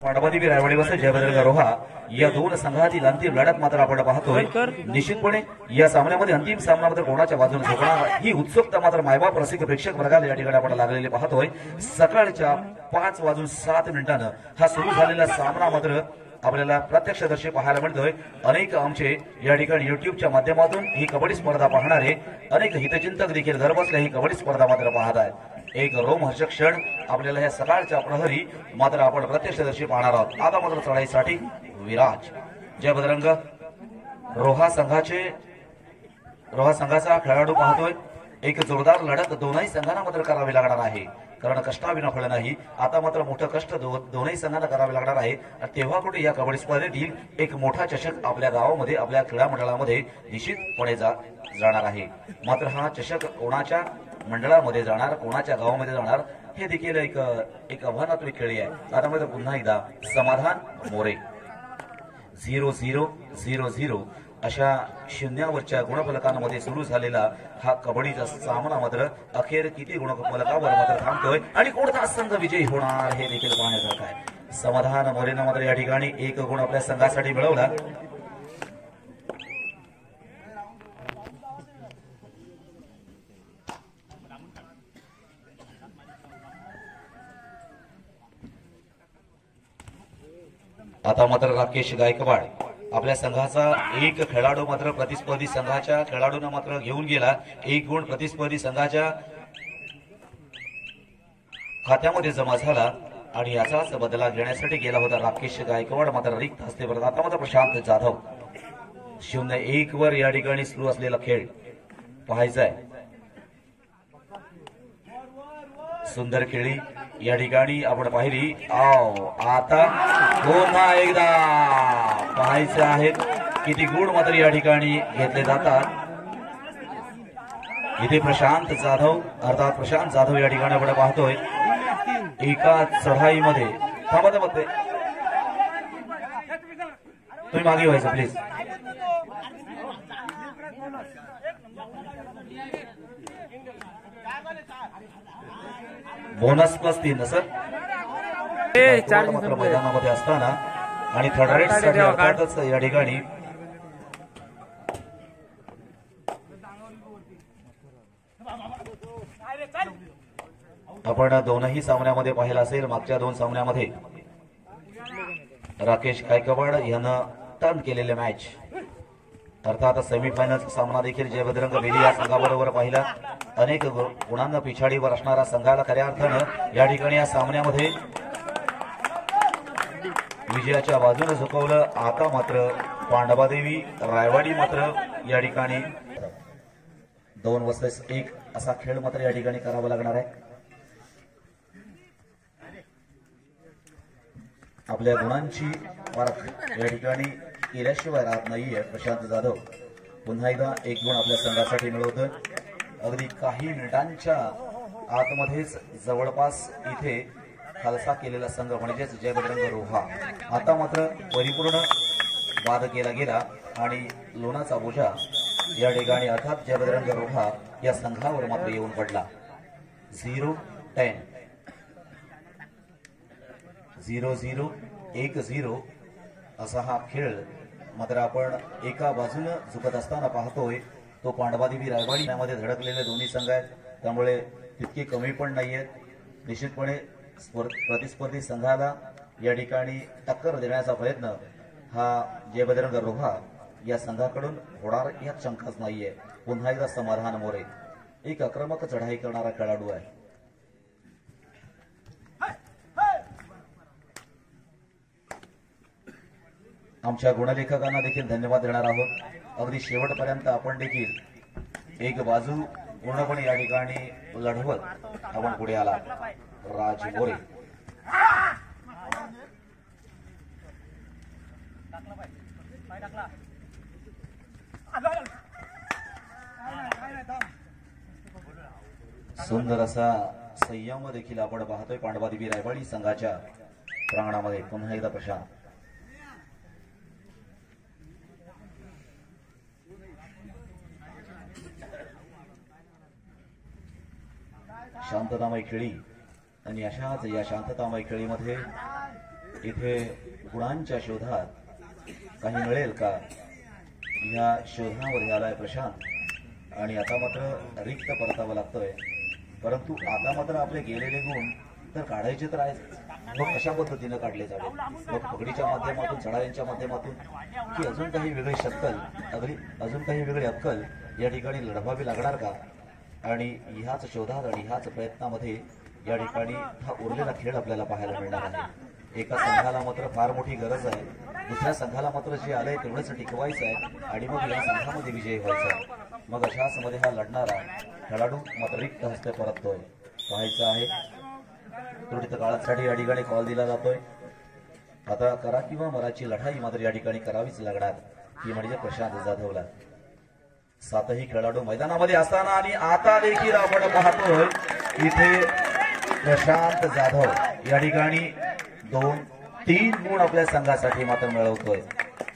Pandavadevi Raiwadi versus Jayabhadra Roha या दोन संघातील अंतिम लढत मात्र आपण पाहतोय। निश्चितपणे या सामन्यामध्ये अंतिम सामना मात्र कोणाच्या बाजूने झोकणार ही उत्सुकता मात्र मायबाप रसिक प्रेक्षक वर्गाला या ठिकाणी आपण लागलेले पाहतोय। सकाळच्या 5:07 हा सुरू झालेला सामना मात्र आपल्याला प्रत्यक्षदर्शी पाहायला मिळतोय। अनेक आमचे या ठिकाणी युट्यूबच्या माध्यमातून ही कबड्डी स्पर्धा पाहणारे अनेक हितचिंतक देखील घरबसल्या ही कबड्डी स्पर्धा मात्र पाहत आहेत। एक रोमहर्षक क्षण आपल्याला या सकाळच्या प्रहरी मात्र आपण प्रत्यक्षदर्शी पाहणार आहोत। आता मात्र चढाईसाठी विराज जयभद्रंग रोहा संघाचा खेळाडू पाहतोय। एक जोरदार लढत दोनही संघांना मात्र करावी लागणार आहे, कारण कष्टाविना फळ नाही। आता मात्र मोठं कष्ट दोनही संघांना करावे लागणार आहे। तेव्हा कुठे या कबड्डी स्पर्धेतील एक मोठा चषक आपल्या गावामध्ये आपल्या क्रीडा मंडळामध्ये निश्चितपणे जाणार आहे। मात्र हा चषक कोणाच्या मंडळामध्ये जाणार, कोणाच्या गावामध्ये जाणार हे देखील एक आव्हानात्मक खेळी आहे। आता मात्र पुन्हा एकदा समाधान मोरे 0-0-0-0 अशा शून्यावरच्या गुणफलकांमध्ये सुरू झालेला हा कबड्डीचा सामना मात्र अखेर किती गुणफलकावर मात्र थांबतोय आणि कोणता संघ विजयी होणार हे देखील पाहण्यासारखं आहे। समाधान मोरेनं मात्र या ठिकाणी 1 गुण आपल्या संघासाठी मिळवला। आता मात्र राकेश गायकवाड आपल्या संघाचा एक खेळाडू मात्र प्रतिस्पर्धी संघाच्या खेळाडूंना मात्र घेऊन गेला। 1 गुण प्रतिस्पर्धी संघाच्या खात्यामध्ये जमा झाला आणि याचाच बदला घेण्यासाठी गेला होता राकेश गायकवाड, मात्र रिक्त हस्ते परत। आता मात्र प्रशांत जाधव 0-1 वर या ठिकाणी सुरू असलेला खेळ पाहायचा आहे। सुंदर खेळी या ठिकाणी आपण पाहिली। आता पुन्हा एकदा पाहायचे आहेत किती गुण मात्र या ठिकाणी घेतले जातात। इथे प्रशांत जाधव अर्थात प्रशांत जाधव या ठिकाणी आपण पाहतोय एका चढाईमध्ये थांबत तुम्ही मागे व्हायचं प्लीज। बोनस +3 सर मात्र मैदानामध्ये असताना आणि थर्ड रेट साठी अर्थातच या ठिकाणी आपण दोनही सामन्यामध्ये पाहिलं असेल। मागच्या 2 सामन्यामध्ये राकेश गायकवाड यानं टर्न केलेले मॅच अर्थात सेमीफायनलचा सामना देखील जयभद्रंग बेली या संघाबरोबर पाहिला। अनेक गुणांना पिछाडीवर असणारा संघाला खऱ्या अर्थानं या ठिकाणी या सामन्यामध्ये विजयाच्या बाजूने झुकवलं। आता मात्र पांडवादेवी रायवाडी मात्र या ठिकाणी 2 वर्सेस 1 असा खेळ मात्र या ठिकाणी करावा लागणार आहे। आपल्या गुणांची परख या ठिकाणी केल्याशिवाय राहत नाहीये। प्रशांत जाधव पुन्हा एकदा 1 गुण आपल्या संघासाठी मिळवतोय। अगदी काही मिनिटांच्या आतमध्येच जवळपास इथे खालसा केलेला संघ म्हणजेच जयभद्रंग रोहा आता मात्र परिपूर्ण बाद केला गेला आणि लोणाचा बोजा या ठिकाणी अर्थात जयभद्रंग रोहा या संघावर मात्र येऊन पडला। 0-10 0-0-1-0 असा हा खेळ मात्र आपण एका बाजूने झुकत असताना पाहतोय। तो पांडवादेवी रायवाडी यामध्ये धडकलेले दोन्ही संघ आहेत, त्यामुळे तितके कमी पण नाहीयेत। निश्चितपणे प्रतिस्पर्धी संघाला या ठिकाणी टक्कर देण्याचा प्रयत्न हा जयभद्रंग रोहा या संघाकडून होणार यात शंकाच नाहीये। पुन्हा एकदा समाधान मोरे एक आक्रमक चढाई करणारा खेळाडू आहे। आमच्या गुणलेखकांना देखील धन्यवाद देणार आहोत। अगदी शेवटपर्यंत आपण देखील एक बाजू पूर्णपणे या ठिकाणी लढवत आपण पुढे आला। राज मोरे सुंदर असा संयम देखील आपण पाहतोय पांडवादेवी रायवाडी संघाच्या प्रांगणामध्ये। पुन्हा एकदा प्रशांत शांततामय खेळी आणि अशाच या शांततामय खेळीमध्ये इथे गुणांच्या शोधात काही मिळेल का या शोधावर आलाय प्रशांत आणि आता मात्र रिक्त परतावं लागतोय परंतु आता मात्र आपले गेलेले गुण तर काढायचे तर आहेत मग कशा पद्धतीने काढले जावे मग पगडीच्या माध्यमातून चढायांच्या माध्यमातून की अजून काही वेगळी अजून काही वेगळी अक्कल या ठिकाणी लढवावी लागणार का आणि ह्याच शोधात आणि ह्याच प्रयत्नामध्ये या ठिकाणी हा उरलेला खेळ आपल्याला पाहायला मिळणार आहे एका संघाला मात्र फार मोठी गरज आहे दुसऱ्या संघाला मात्र जे आलंय तेवढंच टिकवायचं आहे आणि मग या संघामध्ये विजय व्हायचा मग अशाच मध्ये हा लढणारा खेळाडू मात्र रिक्त हस्ते परततोय पाहायचं आहे त्रुटीत काळासाठी या ठिकाणी कॉल दिला जातोय आता करा किंवा मराची लढाई मात्र या ठिकाणी करावीच लागणार ती म्हणजे प्रशांत जाधवला सातही खेळाडू मैदानामध्ये असताना आणि आता देखील आपण पाहतोय इथे प्रशांत जाधव या ठिकाणी 2-3 गुण आपल्या संघासाठी मात्र मिळवतोय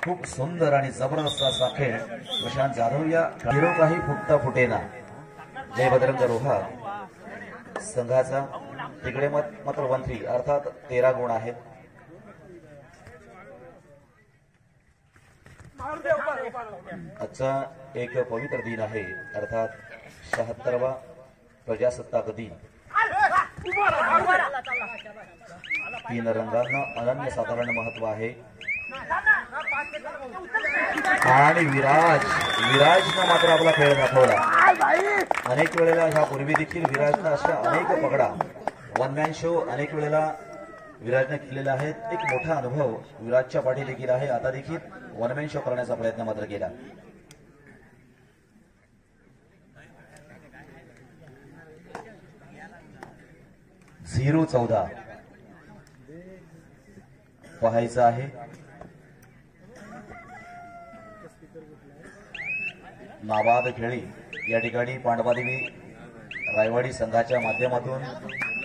खूप सुंदर आणि जबरदस्त असा खेळ प्रशांत जाधव या खेळू काही फुटता फुटेना जय बजरंग रोहा संघाचा तिकडे मात्र 1-3 अर्थात 13 गुण आहेत आजचा एक पवित्र दिन आहे अर्थात 76वा प्रजासत्ताक दिन 3 रंगांना अनन्यसाधारण महत्व आहे आणि विराजनं मात्र आपला खेळ दाखवला अनेक वेळेला ह्यापूर्वी देखील विराजनं अशा अनेक पगडा वन मॅन शो अनेक वेळेला विराजने केलेला आहे एक मोठा अनुभव विराजच्या पाठी देखील आहे आता देखील वन मॅन शो करण्याचा प्रयत्न मात्र केला 0-14 पाहायचं आहे नाबाद खेळी या ठिकाणी पांडवादेवी रायवाडी संघाच्या माध्यमातून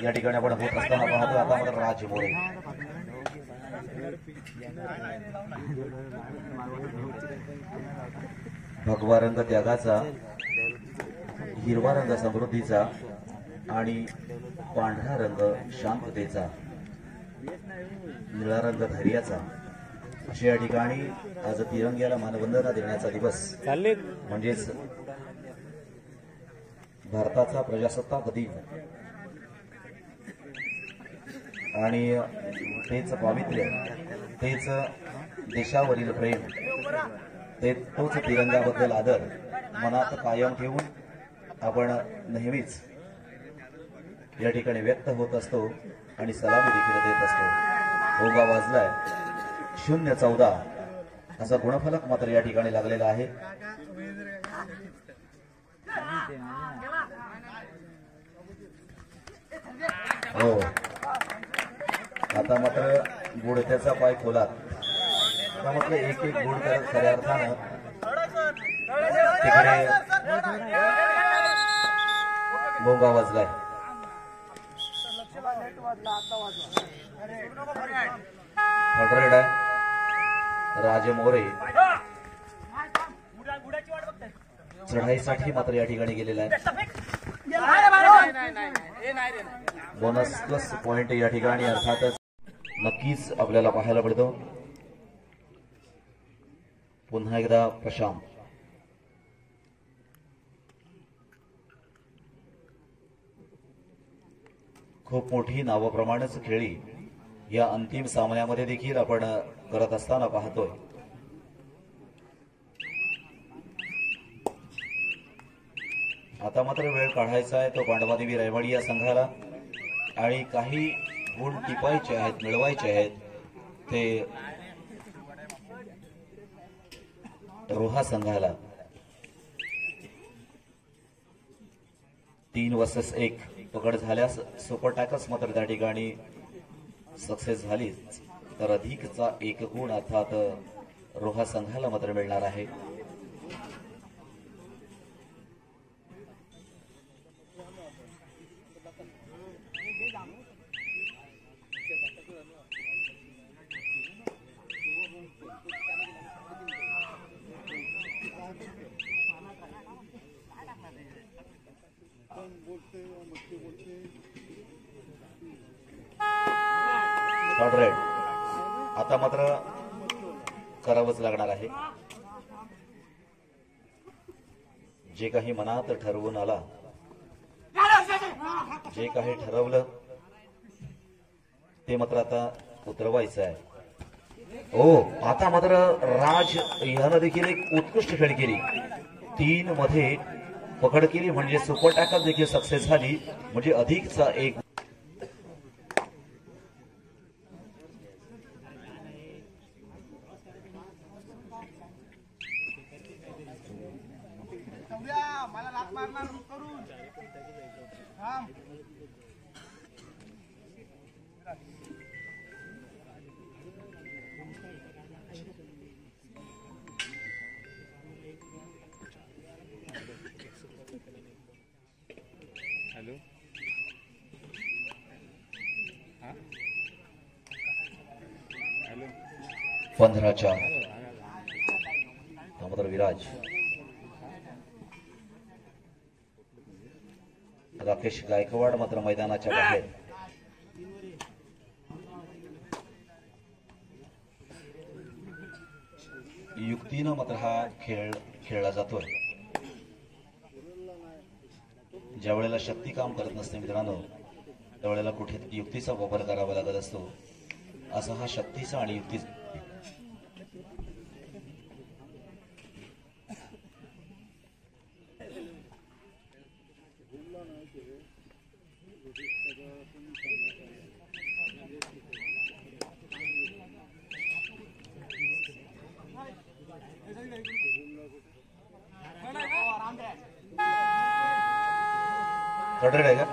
या ठिकाणी आपण होत असताना पाहतो आता मात्र राज मोरे भगवा रंग त्यागाचा हिरवा रंग समृद्धीचा आणि पांढरा रंग शांततेचा निळा रंग धैर्याचा अशा या ठिकाणी आज तिरंग्याला मानवंदना देण्याचा दिवस म्हणजेच भारताचा प्रजासत्ताक दिन आणि तेच पावित्र्य तेच देशावरील प्रेम तोच तिरंगाबद्दल आदर मनात कायम ठेवून आपण नेहमीच या ठिकाणी व्यक्त होत असतो आणि सलामी देखील देत असतो भोगा वाजलाय 0-14 असा गुणफलक मात्र या ठिकाणी लागलेला आहे हो आता मात्र गुडत्याचा पाय खोलात म्हटलं एक गुण करत खऱ्या अर्थानं तिकडे भोगा वाजलाय राजे मोरे चढाईसाठी मात्र या ठिकाणी गेलेला आहे बोनस प्लस पॉइंट या ठिकाणी अर्थातच नक्कीच आपल्याला पाहायला पडतो पुन्हा एकदा प्रशांत खूप मोठी नावाप्रमाणेच खेळी या अंतिम सामन्यामध्ये देखील आपण करत असताना पाहतोय आता मात्र वेळ काढायचा आहे तो पांडवादेवी रायवाडी या संघाला आणि काही गुण टिपायचे आहेत मिळवायचे आहेत ते रोहा संघाला 3 vs 1 पकड झाल्यास सुपर टॅकल्स मात्र त्या ठिकाणी सक्सेस झाली तर अधिकचा 1 गुण अर्थात रोहा संघाला मात्र मिळणार आहे आता मात्र करावंच लागणार आहे. जे काही मनात ठरवून आला, जे काही ठरवलं ते मात्र आता उतरवायचं आहे. ओ आता मात्र राज यानं देखील एक उत्कृष्ट खेळ केली. 3 मध्ये पकड केली म्हणजे सुपर टॅकल देखील सक्सेस झाली, म्हणजे अधिकचा एक. हॅलो 15 मात्र विराज राकेश गायकवाड मात्र मैदानाच्या बाहेर. युक्तीनं मात्र हा खेळ खेळला जातोय. ज्या वेळेला शक्ती काम करत नसते मित्रांनो, त्यावेळेला कुठे युक्तीचा वापर करावा लागत असतो. असा हा शक्तीचा आणि युक्ती. कडरेड आहे का?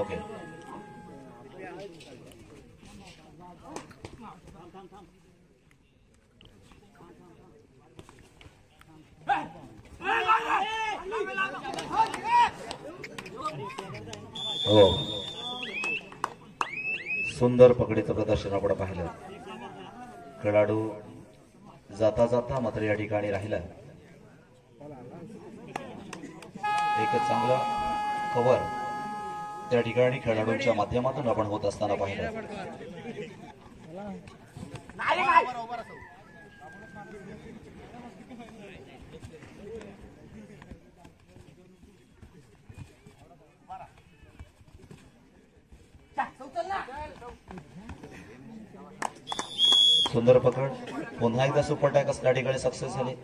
ओके. हो, सुंदर पकडीचं प्रदर्शन आपण पाहिलं. खेळाडू जाता जाता मात्र या ठिकाणी राहिला. एक चांगला कव्हर त्या ठिकाणी खेळाडूंच्या माध्यमातून आपण होत असताना पाहिलं. सुंदर पकड. पुन्हा एकदा सुपर टॅकल्स त्या ठिकाणी सक्सेस झाले.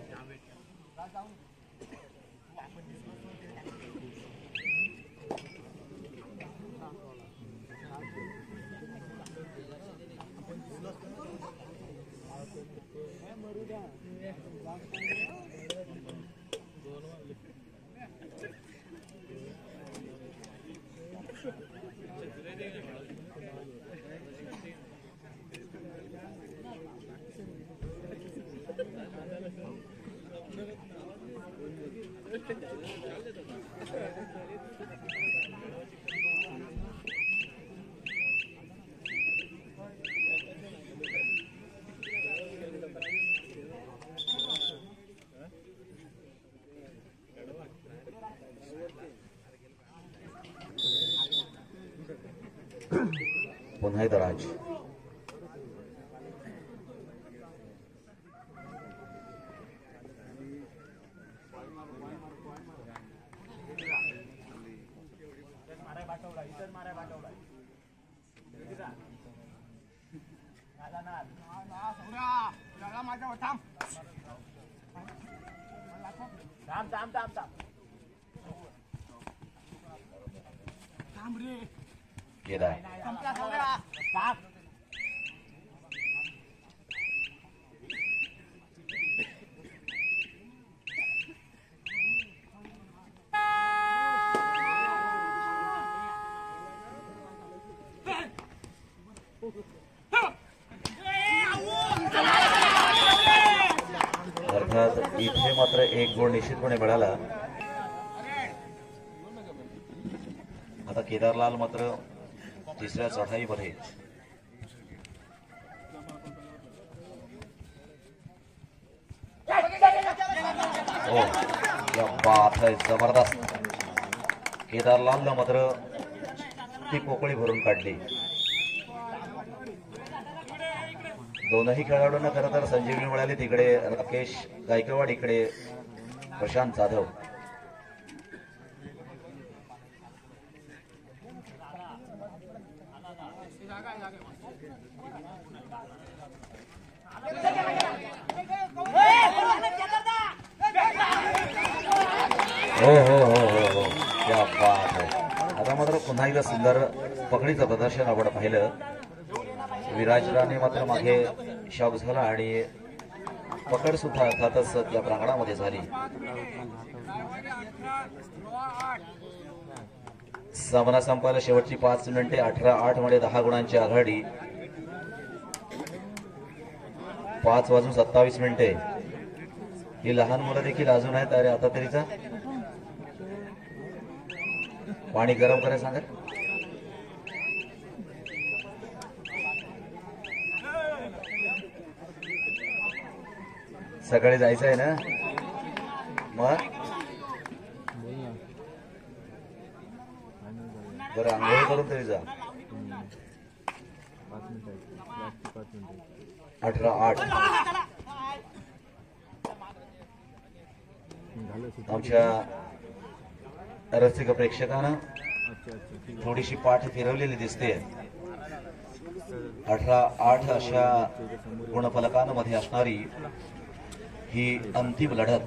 पुन्हा एकदा राज. केदार अर्थात इथे मात्र एक गोल निश्चितपणे मिळाला. आता केदारलाल मात्र तिसऱ्या चढाईमध्ये हो, क्या बात है, जबरदस्त. केदारलालनं मात्र ती पोकळी भरून काढली. दोनही खेळाडूंना खरं तर संजीवनी मिळाली. तिकडे राकेश गायकवाड, इकडे प्रशांत जाधव. हो हो हो हो हो क्या बात आहे. आता मात्र पुन्हा एकदा सुंदर पकडीचं प्रदर्शन आपण पाहिलं. विराजराने मात्र मागे शॉक झाला आणि पकड सुद्धा अर्थातच त्या प्रांगणामध्ये झाली. सामना संपायला शेवटची 5 मिनिटे. 18-8 मध्ये 10 गुणांची आघाडी. 5:27 ही लहान मुलं देखील अजून आहेत. अरे आता तरीचा पाणी गरम करायला सांगा. सकाळी जायचं आहे ना मग. बरं आंघोळ करून तरी जा. 18-8 आमच्या रसिक प्रेक्षकांना थोडीशी पाठ फिरवलेली दिसते. 18-8 अशा गुणफलकांमध्ये असणारी ही अंतिम लढत.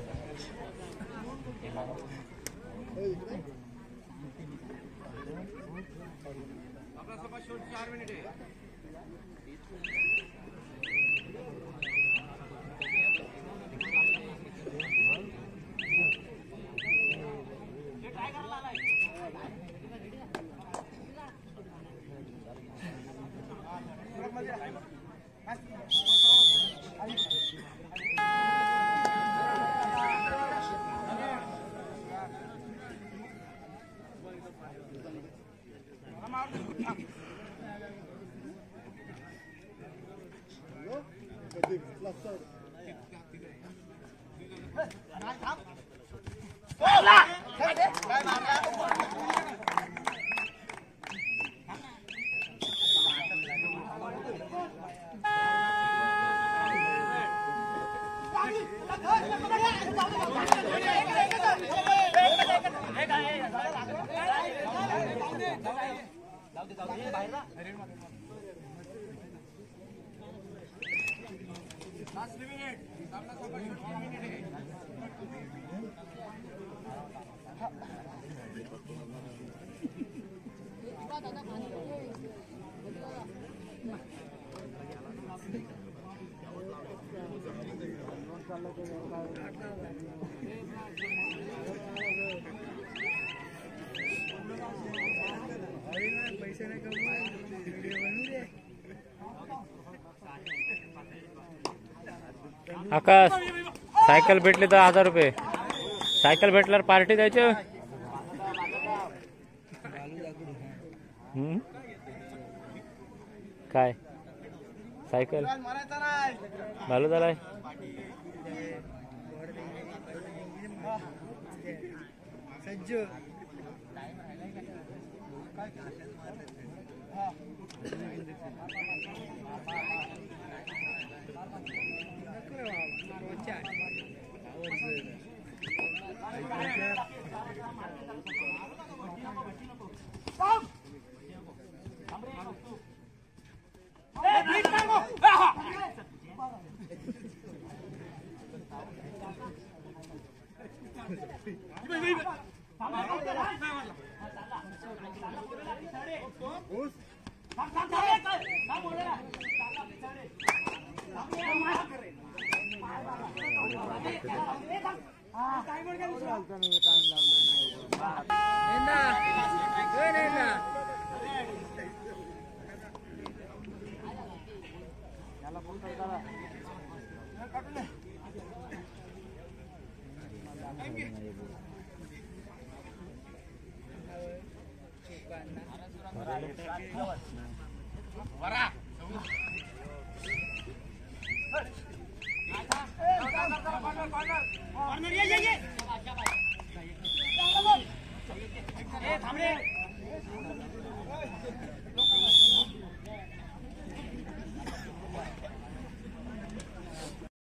आकाश सायकल भेटली तर 1000 रुपये. सायकल भेटल्यावर पार्टी द्यायची. काय सायकल चालू झालाय.